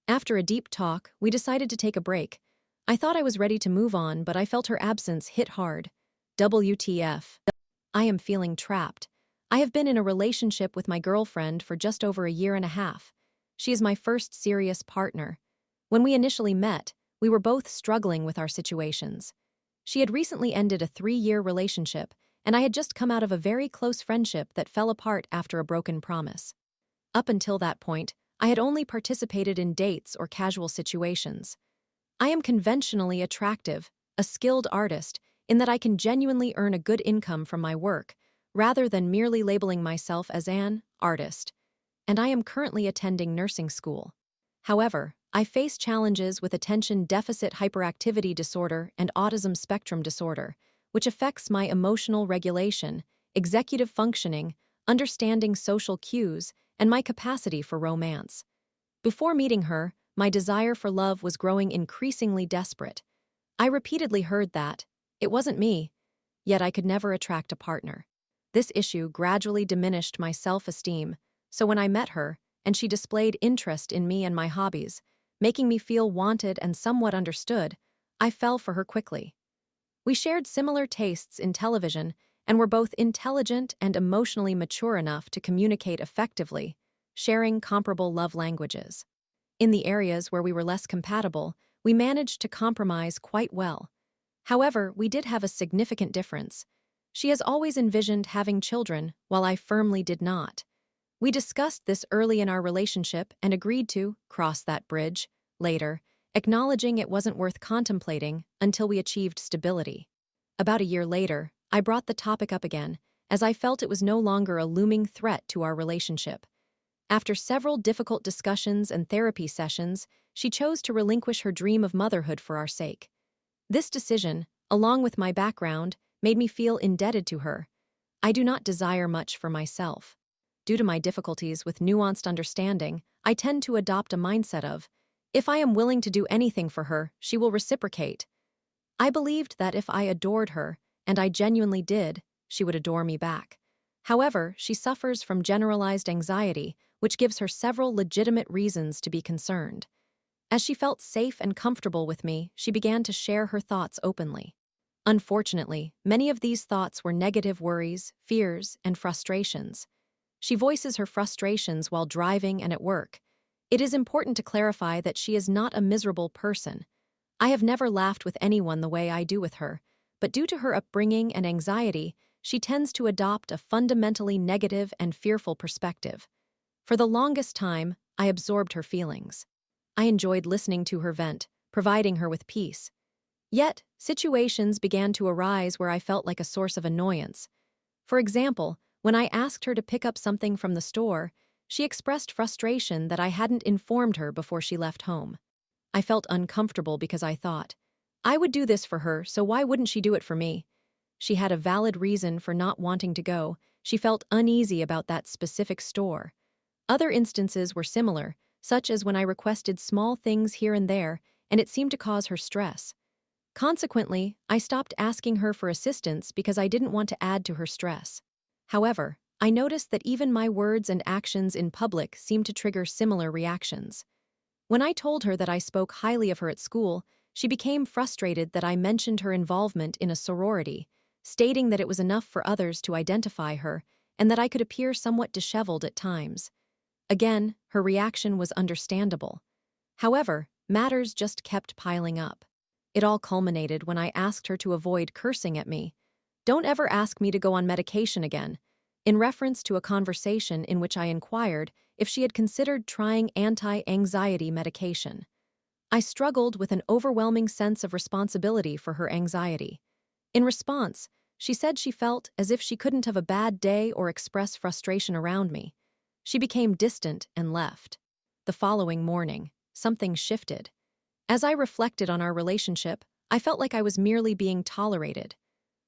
After a deep talk, we decided to take a break. I thought I was ready to move on, but I felt her absence hit hard. WTF. I am feeling trapped. I have been in a relationship with my girlfriend for just over a year and a half. She is my first serious partner. When we initially met, we were both struggling with our situations. She had recently ended a 3-year relationship, and I had just come out of a very close friendship that fell apart after a broken promise. Up until that point, I had only participated in dates or casual situations. I am conventionally attractive, a skilled artist, in that I can genuinely earn a good income from my work, rather than merely labeling myself as an artist. And I am currently attending nursing school. However, I face challenges with attention deficit hyperactivity disorder and autism spectrum disorder, which affects my emotional regulation, executive functioning, understanding social cues, and my capacity for romance. Before meeting her, my desire for love was growing increasingly desperate. I repeatedly heard that it wasn't me, yet I could never attract a partner. This issue gradually diminished my self-esteem, so when I met her, and she displayed interest in me and my hobbies, making me feel wanted and somewhat understood, I fell for her quickly. We shared similar tastes in television and were both intelligent and emotionally mature enough to communicate effectively, sharing comparable love languages. In the areas where we were less compatible, we managed to compromise quite well. However, we did have a significant difference. She has always envisioned having children, while I firmly did not. We discussed this early in our relationship and agreed to cross that bridge later, acknowledging it wasn't worth contemplating until we achieved stability. About a year later, I brought the topic up again, as I felt it was no longer a looming threat to our relationship. After several difficult discussions and therapy sessions, she chose to relinquish her dream of motherhood for our sake. This decision, along with my background, made me feel indebted to her. I do not desire much for myself. Due to my difficulties with nuanced understanding, I tend to adopt a mindset of, if I am willing to do anything for her, she will reciprocate. I believed that if I adored her, and I genuinely did, she would adore me back. However, she suffers from generalized anxiety, which gives her several legitimate reasons to be concerned. As she felt safe and comfortable with me, she began to share her thoughts openly. Unfortunately, many of these thoughts were negative worries, fears, and frustrations. She voices her frustrations while driving and at work. It is important to clarify that she is not a miserable person. I have never laughed with anyone the way I do with her, but due to her upbringing and anxiety, she tends to adopt a fundamentally negative and fearful perspective. For the longest time, I absorbed her feelings. I enjoyed listening to her vent, providing her with peace. Yet, situations began to arise where I felt like a source of annoyance. For example, when I asked her to pick up something from the store, she expressed frustration that I hadn't informed her before she left home. I felt uncomfortable because I thought, I would do this for her, so why wouldn't she do it for me? She had a valid reason for not wanting to go. She felt uneasy about that specific store. Other instances were similar, such as when I requested small things here and there, and it seemed to cause her stress. Consequently, I stopped asking her for assistance because I didn't want to add to her stress. However, I noticed that even my words and actions in public seemed to trigger similar reactions. When I told her that I spoke highly of her at school, she became frustrated that I mentioned her involvement in a sorority, stating that it was enough for others to identify her and that I could appear somewhat disheveled at times. Again, her reaction was understandable. However, matters just kept piling up. It all culminated when I asked her to avoid cursing at me. Don't ever ask me to go on medication again, in reference to a conversation in which I inquired if she had considered trying anti-anxiety medication. I struggled with an overwhelming sense of responsibility for her anxiety. In response, she said she felt as if she couldn't have a bad day or express frustration around me. She became distant and left. The following morning, something shifted. As I reflected on our relationship, I felt like I was merely being tolerated.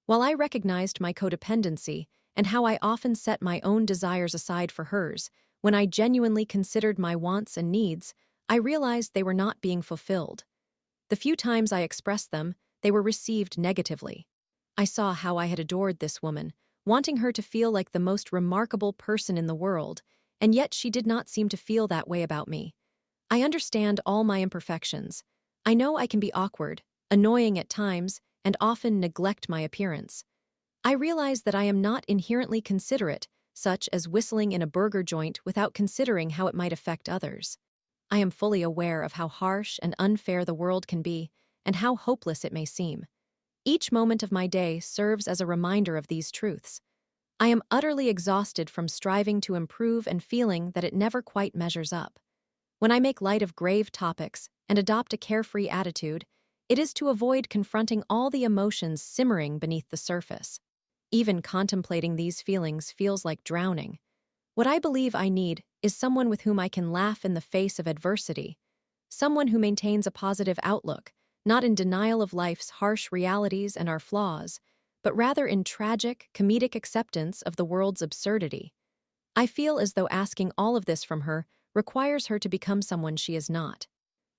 While I recognized my codependency and how I often set my own desires aside for hers, when I genuinely considered my wants and needs, I realized they were not being fulfilled. The few times I expressed them, they were received negatively. I saw how I had adored this woman, wanting her to feel like the most remarkable person in the world, and yet she did not seem to feel that way about me. I understand all my imperfections. I know I can be awkward, annoying at times, and often neglect my appearance. I realize that I am not inherently considerate, such as whistling in a burger joint without considering how it might affect others. I am fully aware of how harsh and unfair the world can be, and how hopeless it may seem. Each moment of my day serves as a reminder of these truths. I am utterly exhausted from striving to improve and feeling that it never quite measures up. When I make light of grave topics and adopt a carefree attitude, it is to avoid confronting all the emotions simmering beneath the surface. Even contemplating these feelings feels like drowning. What I believe I need is someone with whom I can laugh in the face of adversity, someone who maintains a positive outlook, not in denial of life's harsh realities and our flaws, but rather in tragic, comedic acceptance of the world's absurdity. I feel as though asking all of this from her requires her to become someone she is not.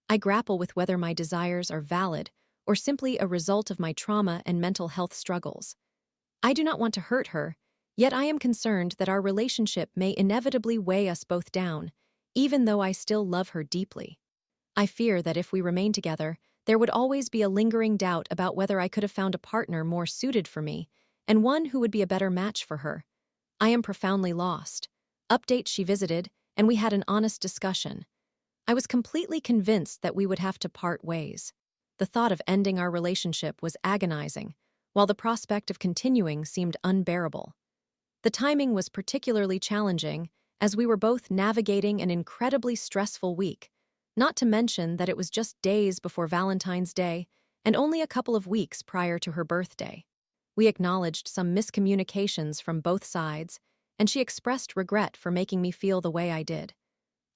I grapple with whether my desires are valid or simply a result of my trauma and mental health struggles. I do not want to hurt her, yet I am concerned that our relationship may inevitably weigh us both down, even though I still love her deeply. I fear that if we remain together, there would always be a lingering doubt about whether I could have found a partner more suited for me, and one who would be a better match for her. I am profoundly lost. Update: she visited, and we had an honest discussion. I was completely convinced that we would have to part ways. The thought of ending our relationship was agonizing, while the prospect of continuing seemed unbearable. The timing was particularly challenging, as we were both navigating an incredibly stressful week, not to mention that it was just days before Valentine's Day and only a couple of weeks prior to her birthday. We acknowledged some miscommunications from both sides, and she expressed regret for making me feel the way I did.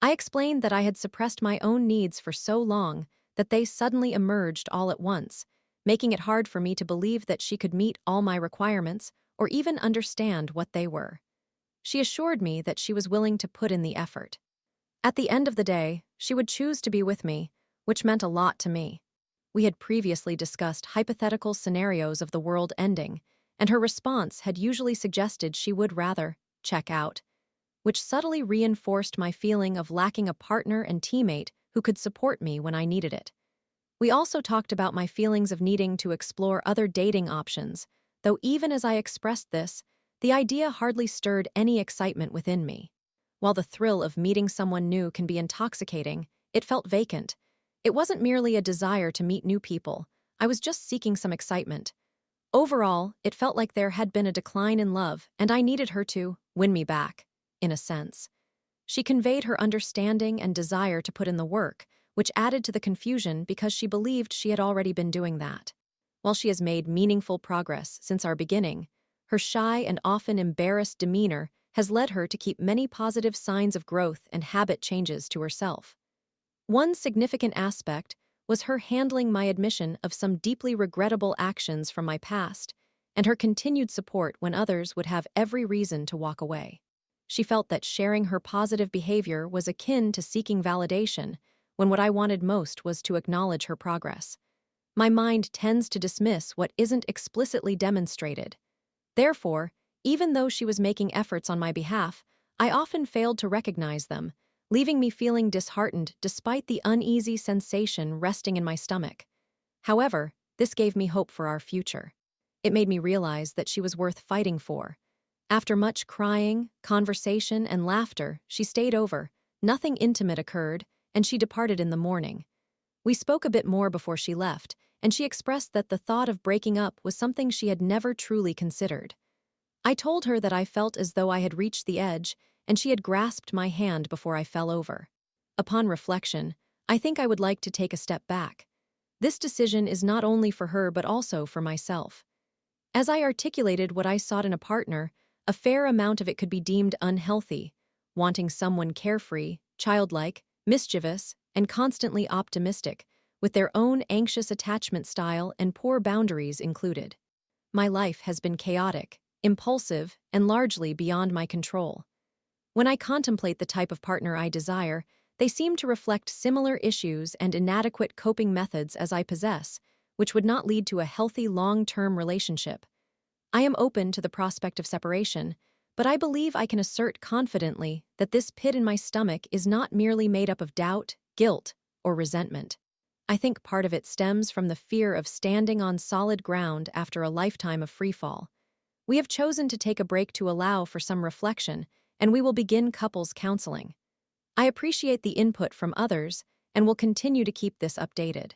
I explained that I had suppressed my own needs for so long that they suddenly emerged all at once, making it hard for me to believe that she could meet all my requirements or even understand what they were. She assured me that she was willing to put in the effort. At the end of the day, she would choose to be with me, which meant a lot to me. We had previously discussed hypothetical scenarios of the world ending, and her response had usually suggested she would rather check out, which subtly reinforced my feeling of lacking a partner and teammate who could support me when I needed it. We also talked about my feelings of needing to explore other dating options, though even as I expressed this, the idea hardly stirred any excitement within me. While the thrill of meeting someone new can be intoxicating, it felt vacant. It wasn't merely a desire to meet new people, I was just seeking some excitement. Overall, it felt like there had been a decline in love, and I needed her to win me back, in a sense. She conveyed her understanding and desire to put in the work, which added to the confusion because she believed she had already been doing that. While she has made meaningful progress since our beginning, her shy and often embarrassed demeanor has led her to keep many positive signs of growth and habit changes to herself. One significant aspect was her handling my admission of some deeply regrettable actions from my past and her continued support when others would have every reason to walk away. She felt that sharing her positive behavior was akin to seeking validation, when what I wanted most was to acknowledge her progress. My mind tends to dismiss what isn't explicitly demonstrated. Therefore, even though she was making efforts on my behalf, I often failed to recognize them, leaving me feeling disheartened despite the uneasy sensation resting in my stomach. However, this gave me hope for our future. It made me realize that she was worth fighting for. After much crying, conversation, and laughter, she stayed over, nothing intimate occurred, and she departed in the morning. We spoke a bit more before she left, and she expressed that the thought of breaking up was something she had never truly considered. I told her that I felt as though I had reached the edge, and she had grasped my hand before I fell over. Upon reflection, I think I would like to take a step back. This decision is not only for her but also for myself. As I articulated what I sought in a partner, a fair amount of it could be deemed unhealthy, wanting someone carefree, childlike, mischievous, and constantly optimistic, with their own anxious attachment style and poor boundaries included. My life has been chaotic, impulsive, and largely beyond my control. When I contemplate the type of partner I desire, they seem to reflect similar issues and inadequate coping methods as I possess, which would not lead to a healthy long-term relationship. I am open to the prospect of separation, but I believe I can assert confidently that this pit in my stomach is not merely made up of doubt, guilt, or resentment. I think part of it stems from the fear of standing on solid ground after a lifetime of freefall. We have chosen to take a break to allow for some reflection, and we will begin couples counseling. I appreciate the input from others and will continue to keep this updated.